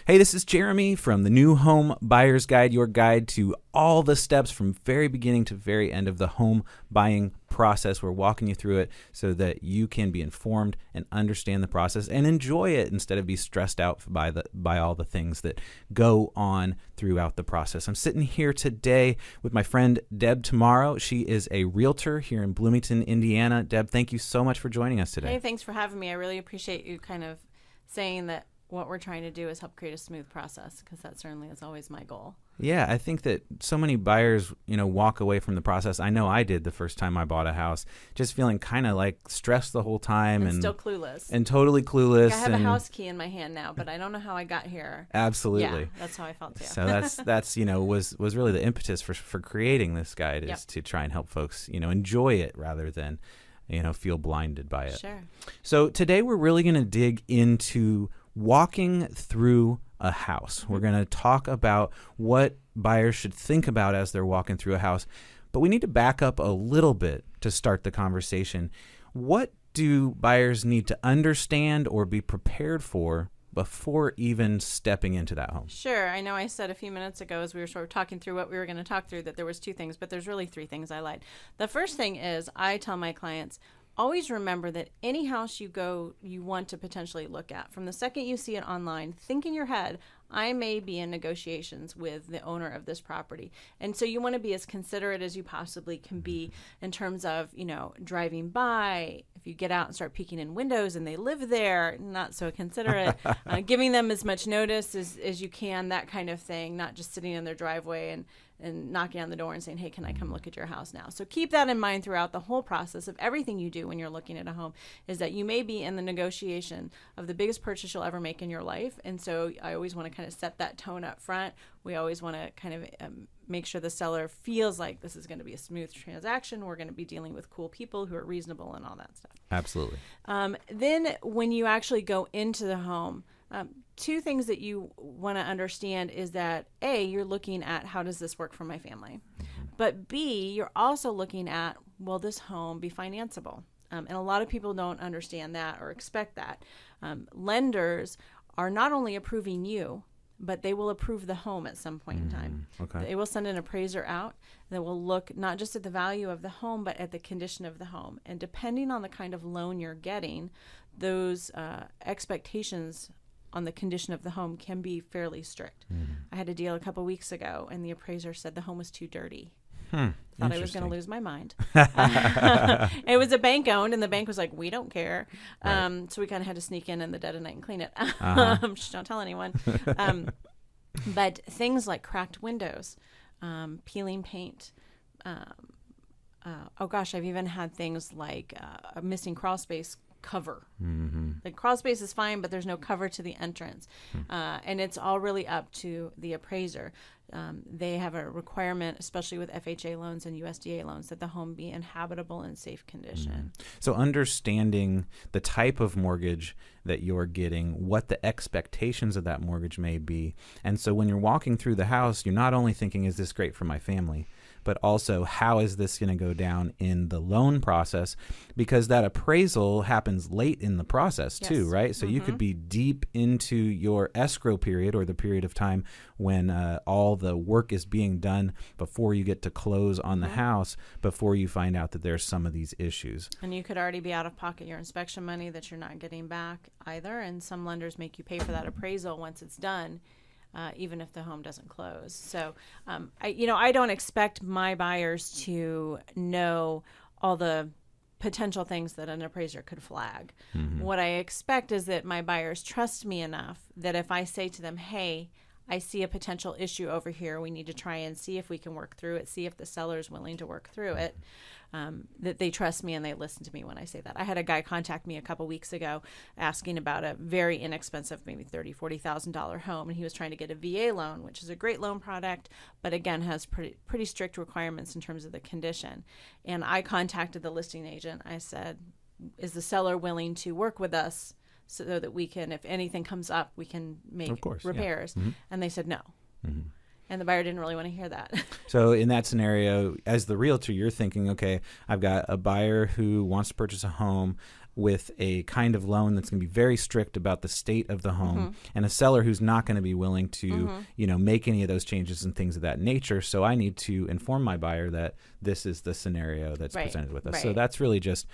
Hey, this is Jeremy from the New Home Buyer's Guide, your guide to all the steps from very beginning to very end of the home buying process. We're walking you through it so that you can be informed and understand the process and enjoy it instead of be stressed out by all the things that go on throughout the process. I'm sitting here today with my friend Deb Tomaro. She is a realtor here in Bloomington, Indiana. Deb, thank you so much for joining us today. Hey, thanks for having me. I really appreciate you kind of saying that what we're trying to do is help create a smooth process, because that certainly is always my goal. Yeah, I think that so many buyers, walk away from the process. I know I did the first time I bought a house, just feeling kind of like stressed the whole time and still clueless. And totally clueless. Like I have a house key in my hand now, but I don't know how I got here. Absolutely. Yeah, that's how I felt too. So that's was really the impetus for creating this guide, is to try and help folks, enjoy it rather than, feel blinded by it. Sure. So today we're really going to dig into walking through a house. We're going to talk about what buyers should think about as they're walking through a house, but we need to back up a little bit to start the conversation. What do buyers need to understand or be prepared for before even stepping into that home? Sure. I know I said a few minutes ago as we were sort of talking through what we were going to talk through that there was two things, but there's really three things I like. The first thing is I tell my clients, always remember that any house you want to potentially look at, from the second you see it online, think in your head, I may be in negotiations with the owner of this property. And so you want to be as considerate as you possibly can be in terms of, driving by. If you get out and start peeking in windows and they live there, not so considerate. Giving them as much notice as you can, that kind of thing, not just sitting in their driveway and knocking on the door and saying, hey, can I come look at your house now? So keep that in mind throughout the whole process of everything you do when you're looking at a home, is that you may be in the negotiation of the biggest purchase you'll ever make in your life. And so I always want to kind of set that tone up front. We always want to kind of make sure the seller feels like this is going to be a smooth transaction. We're going to be dealing with cool people who are reasonable and all that stuff. Absolutely. Then when you actually go into the home, two things that you want to understand is that A, you're looking at how does this work for my family? But B, you're also looking at, will this home be financeable? And a lot of people don't understand that or expect that. Lenders are not only approving you, but they will approve the home at some point in time. Okay. They will send an appraiser out that will look not just at the value of the home, but at the condition of the home. And depending on the kind of loan you're getting, those expectations on the condition of the home can be fairly strict. I had a deal a couple weeks ago, and the appraiser said the home was too dirty. Thought I was going to lose my mind. It was a bank owned, and the bank was like, we don't care. Right. So we kind of had to sneak in the dead of night and clean it. Just don't tell anyone. But things like cracked windows, peeling paint. I've even had things like a missing crawl space cover. The crawl space is fine, but there's no cover to the entrance. And it's all really up to the appraiser. They have a requirement, especially with FHA loans and USDA loans, that the home be in habitable and safe condition. So understanding the type of mortgage that you're getting, what the expectations of that mortgage may be. And so when you're walking through the house, you're not only thinking, is this great for my family, but also how is this going to go down in the loan process? Because that appraisal happens late in the process too, right? So you could be deep into your escrow period, or the period of time when all the work is being done before you get to close on the house, before you find out that there's some of these issues. And you could already be out of pocket your inspection money that you're not getting back either. And some lenders make you pay for that appraisal once it's done, even if the home doesn't close. So, I don't expect my buyers to know all the potential things that an appraiser could flag. What I expect is that my buyers trust me enough that if I say to them, hey, I see a potential issue over here, we need to try and see if we can work through it, see if the seller is willing to work through it, that they trust me and they listen to me when I say that. I had a guy contact me a couple weeks ago asking about a very inexpensive, maybe $30,000, $40,000 home, and he was trying to get a VA loan, which is a great loan product, but again has pretty strict requirements in terms of the condition. And I contacted the listing agent. I said, is the seller willing to work with us so that we can, if anything comes up, we can make repairs? And they said no. And the buyer didn't really want to hear that. So in that scenario, as the realtor, you're thinking, okay, I've got a buyer who wants to purchase a home. with a kind of loan that's going to be very strict about the state of the home, and a seller who's not going to be willing to, make any of those changes and things of that nature. So I need to inform my buyer that this is the scenario that's presented with us. So that's really just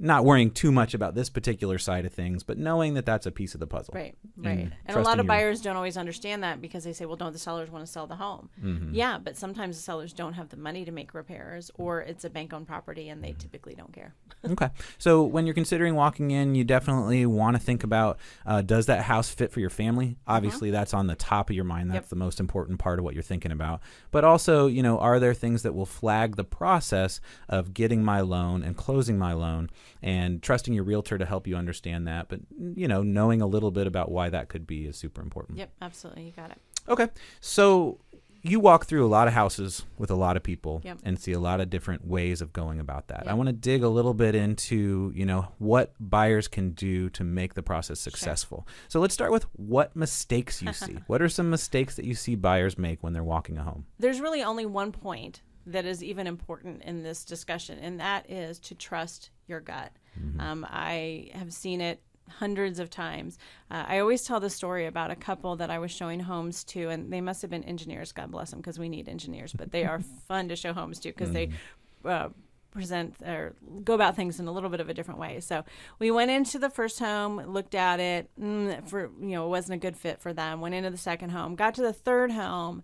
not worrying too much about this particular side of things, but knowing that that's a piece of the puzzle. Right. And a lot of buyers don't always understand that, because they say, well, don't the sellers want to sell the home? Yeah, but sometimes the sellers don't have the money to make repairs, or it's a bank-owned property and they typically don't care. Okay. So when you're considering walking in, you definitely want to think about, does that house fit for your family? Obviously, that's on the top of your mind. That's the most important part of what you're thinking about. But also, are there things that will flag the process of getting my loan and closing my loan, and trusting your realtor to help you understand that? But, knowing a little bit about why that could be is super important. Yep, absolutely. You got it. Okay. So you walk through a lot of houses with a lot of people and see a lot of different ways of going about that. I want to dig a little bit into, what buyers can do to make the process successful. So let's start with what mistakes you see. What are some mistakes that you see buyers make when they're walking a home? There's really only one point that is even important in this discussion, and that is to trust your gut. I have seen it hundreds of times. I always tell the story about a couple that I was showing homes to, and they must have been engineers, God bless them, because we need engineers, but they are fun to show homes to, because they present or go about things in a little bit of a different way. So we went into the first home, looked at it, it wasn't a good fit for them. Went into the second home, got to the third home,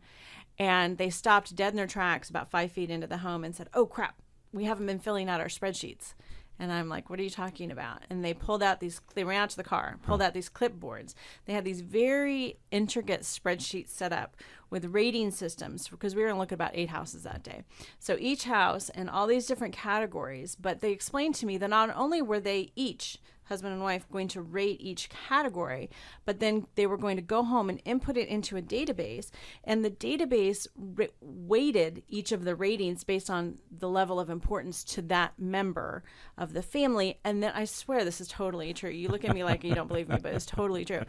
and they stopped dead in their tracks about 5 feet into the home and said, "Oh crap, we haven't been filling out our spreadsheets." And I'm like, "What are you talking about?" And they ran out to the car, pulled out these clipboards. They had these very intricate spreadsheets set up with rating systems, because we were going to look at about 8 houses that day. So each house and all these different categories, but they explained to me that not only were they each, husband and wife, going to rate each category, but then they were going to go home and input it into a database, and the database weighted each of the ratings based on the level of importance to that member of the family. And then, I swear this is totally true. You look at me like you don't believe me, but it's totally true.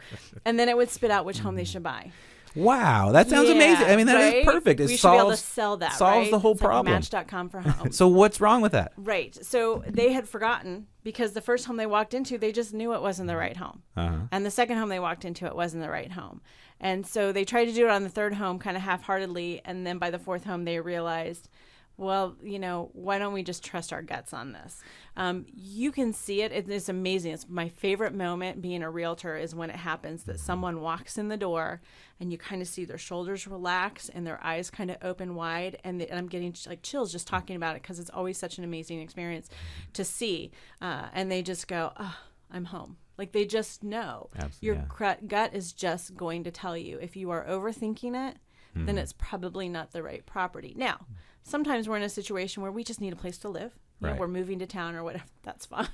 And then it would spit out which home they should buy. Wow, that sounds amazing. I mean, that is perfect. We should be able to sell that, solves the whole it's problem. Like Match.com for homes. So what's wrong with that? Right. So they had forgotten, because the first home they walked into, they just knew it wasn't the right home. And the second home they walked into, it wasn't the right home. And so they tried to do it on the third home kind of half-heartedly, and then by the fourth home they realized, well, why don't we just trust our guts on this? You can see it. It's amazing. It's my favorite moment being a realtor, is when it happens that someone walks in the door and you kind of see their shoulders relax and their eyes kind of open wide. And I'm getting like chills just talking about it, because it's always such an amazing experience to see. And they just go, "Oh, I'm home." Like, they just know. Your gut is just going to tell you. If you are overthinking it, then it's probably not the right property. Now, sometimes we're in a situation where we just need a place to live. We're moving to town or whatever. That's fine.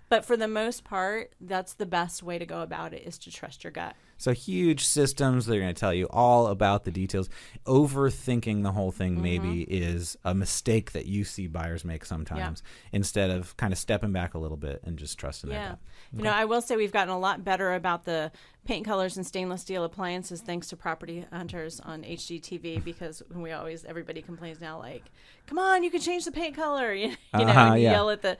But for the most part, that's the best way to go about it, is to trust your gut. So huge systems, they're going to tell you all about the details. Overthinking the whole thing maybe is a mistake that you see buyers make sometimes, instead of kind of stepping back a little bit and just trusting their gut. Okay. I will say we've gotten a lot better about the paint colors and stainless steel appliances, thanks to Property Hunters on HGTV, because everybody complains now, like, "Come on, you can change the paint color." Yell at the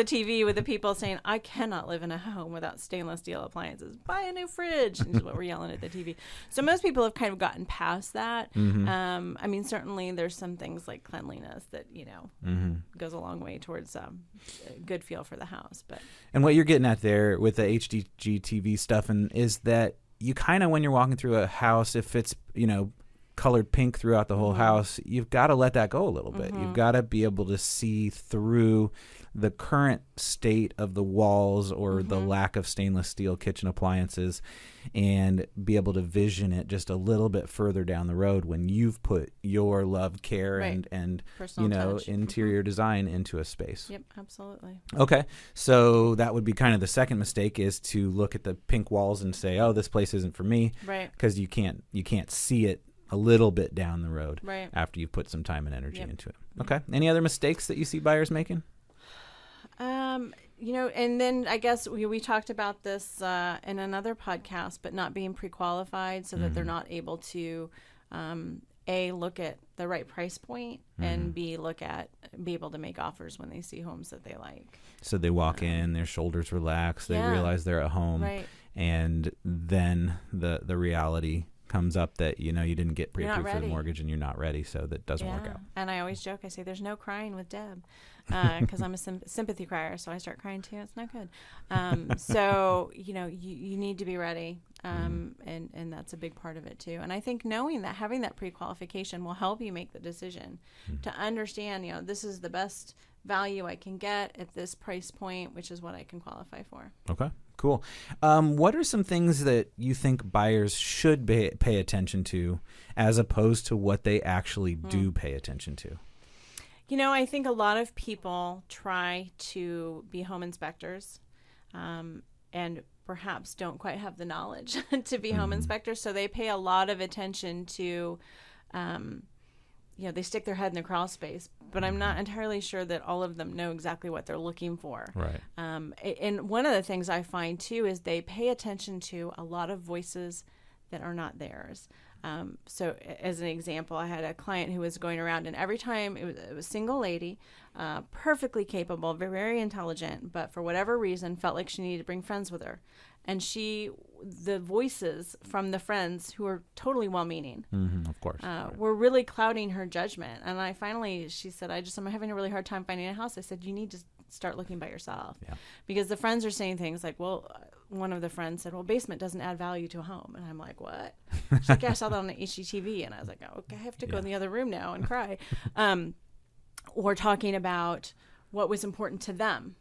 TV with the people saying, "I cannot live in a home without stainless steel appliances. Buy a new fridge." Is what we're yelling at the TV. So most people have kind of gotten past that. I mean, certainly there's some things like cleanliness that goes a long way towards a good feel for the house. And what you're getting at there with the HGTV stuff is that you kind of, when you're walking through a house, if it's colored pink throughout the whole house, you've got to let that go a little bit. You've got to be able to see through the current state of the walls or the lack of stainless steel kitchen appliances, and be able to vision it just a little bit further down the road when you've put your love, care, and interior design into a space. Yep, absolutely. Okay, so that would be kind of the second mistake, is to look at the pink walls and say, "Oh, this place isn't for me," right? Because you can't see it a little bit down the road, right, after you've put some time and energy into it. Okay, any other mistakes that you see buyers making? And then I guess we talked about this in another podcast, but not being pre-qualified, so that they're not able to A, look at the right price point, and B, be able to make offers when they see homes that they like. So they walk in, their shoulders relax, they realize they're at home, right. and then the reality comes up that, you didn't get pre-approved for the mortgage and you're not ready, so that doesn't work out. And I always joke, I say there's no crying with Deb, because I'm a sympathy crier, so I start crying too. It's not good. So, you need to be ready, and that's a big part of it too. And I think knowing that, having that pre-qualification will help you make the decision to understand, this is the best value I can get at this price point, which is what I can qualify for. Okay. Cool. What are some things that you think buyers should pay attention to as opposed to what they actually do pay attention to? I think a lot of people try to be home inspectors and perhaps don't quite have the knowledge to be home inspectors. So they pay a lot of attention to, they stick their head in the crawl space, but I'm not entirely sure that all of them know exactly what they're looking for. Right. And one of the things I find too is they pay attention to a lot of voices that are not theirs. So as an example, I had a client who was going around, and every time it was a single lady, perfectly capable, very, very intelligent, but for whatever reason felt like she needed to bring friends with her. And the voices from the friends who are totally well-meaning, of course, were really clouding her judgment. And she said, I'm having a really hard time finding a house. I said, you need to start looking by yourself. Yeah. Because the friends are saying things like, well, one of the friends said, well, basement doesn't add value to a home. And I'm like, what? She's like, yeah, I saw that on the HGTV. And I was like, oh, okay, I have to go in the other room now and cry. Or talking about what was important to them.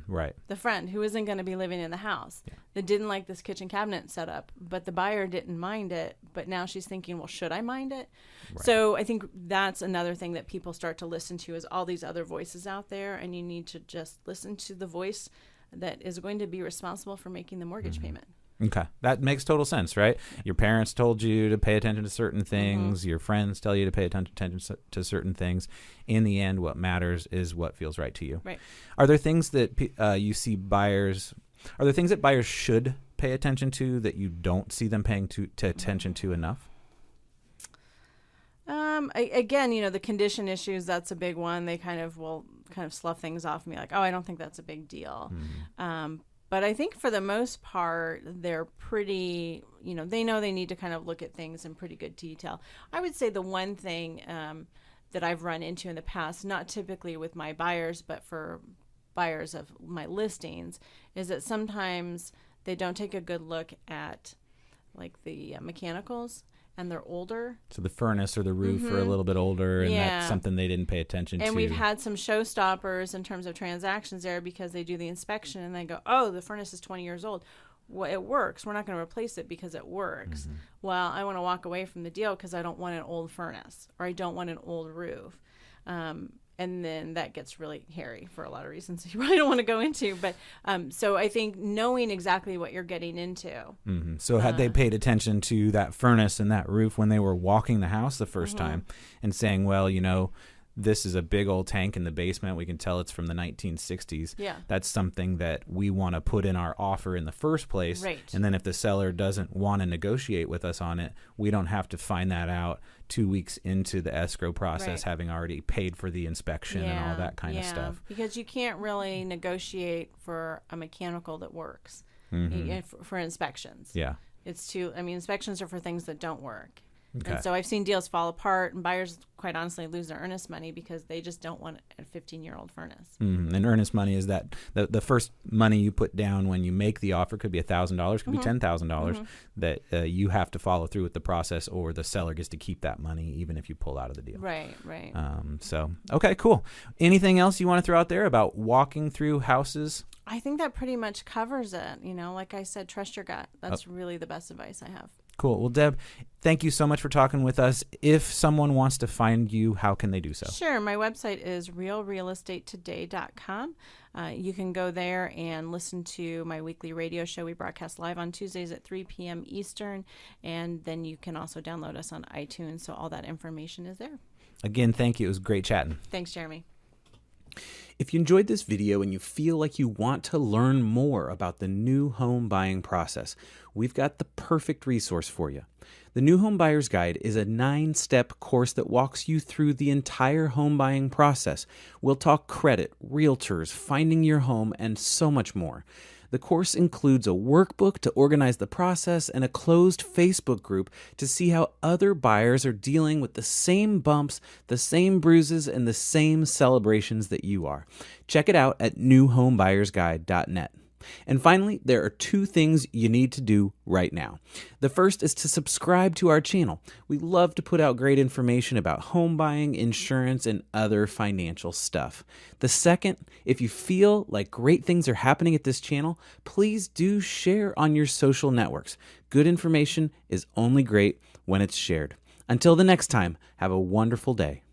Right. The friend who isn't going to be living in the house that didn't like this kitchen cabinet setup, but the buyer didn't mind it. But now she's thinking, well, should I mind it? Right. So I think that's another thing that people start to listen to is all these other voices out there. And you need to just listen to the voice that is going to be responsible for making the mortgage payment. Okay. That makes total sense, right? Your parents told you to pay attention to certain things. Your friends tell you to pay attention to certain things. In the end, what matters is what feels right to you. Right. Are there things that you see buyers should pay attention to that you don't see them paying attention to enough? Again, the condition issues, that's a big one. They kind of slough things off me like, oh, I don't think that's a big deal. But I think for the most part, they're pretty, they know they need to kind of look at things in pretty good detail. I would say the one thing that I've run into in the past, not typically with my buyers, but for buyers of my listings, is that sometimes they don't take a good look at like the mechanicals. And they're older. So the furnace or the roof are a little bit older, and that's something they didn't pay attention to. And we've had some showstoppers in terms of transactions there because they do the inspection and they go, oh, the furnace is 20 years old. Well, it works. We're not going to replace it because it works. Well, I want to walk away from the deal because I don't want an old furnace or I don't want an old roof. And then that gets really hairy for a lot of reasons you really don't want to go into. But so I think knowing exactly what you're getting into. So had they paid attention to that furnace and that roof when they were walking the house the first time and saying, well, this is a big old tank in the basement. We can tell it's from the 1960s. Yeah. That's something that we want to put in our offer in the first place. Right. And then if the seller doesn't want to negotiate with us on it, we don't have to find that out 2 weeks into the escrow process, having already paid for the inspection and all that kind of stuff. Because you can't really negotiate for a mechanical that works for inspections. Yeah. Inspections are for things that don't work. Okay. And so I've seen deals fall apart and buyers, quite honestly, lose their earnest money because they just don't want a 15-year-old furnace. And earnest money is that the first money you put down when you make the offer could be $1,000, could be $10,000 that you have to follow through with the process, or the seller gets to keep that money even if you pull out of the deal. Right. Okay, cool. Anything else you want to throw out there about walking through houses? I think that pretty much covers it. Like I said, trust your gut. That's really the best advice I have. Cool. Well, Deb, thank you so much for talking with us. If someone wants to find you, how can they do so? Sure. My website is realrealestatetoday.com. You can go there and listen to my weekly radio show. We broadcast live on Tuesdays at 3 p.m. Eastern, and then you can also download us on iTunes, so all that information is there. Again, thank you. It was great chatting. Thanks, Jeremy. If you enjoyed this video and you feel like you want to learn more about the new home buying process, we've got the perfect resource for you. The New Home Buyer's Guide is a 9-step course that walks you through the entire home buying process. We'll talk credit, realtors, finding your home, and so much more. The course includes a workbook to organize the process and a closed Facebook group to see how other buyers are dealing with the same bumps, the same bruises, and the same celebrations that you are. Check it out at newhomebuyersguide.net. And finally, there are 2 things you need to do right now. The first is to subscribe to our channel. We love to put out great information about home buying, insurance, and other financial stuff. The second, if you feel like great things are happening at this channel, please do share on your social networks. Good information is only great when it's shared. Until the next time, have a wonderful day.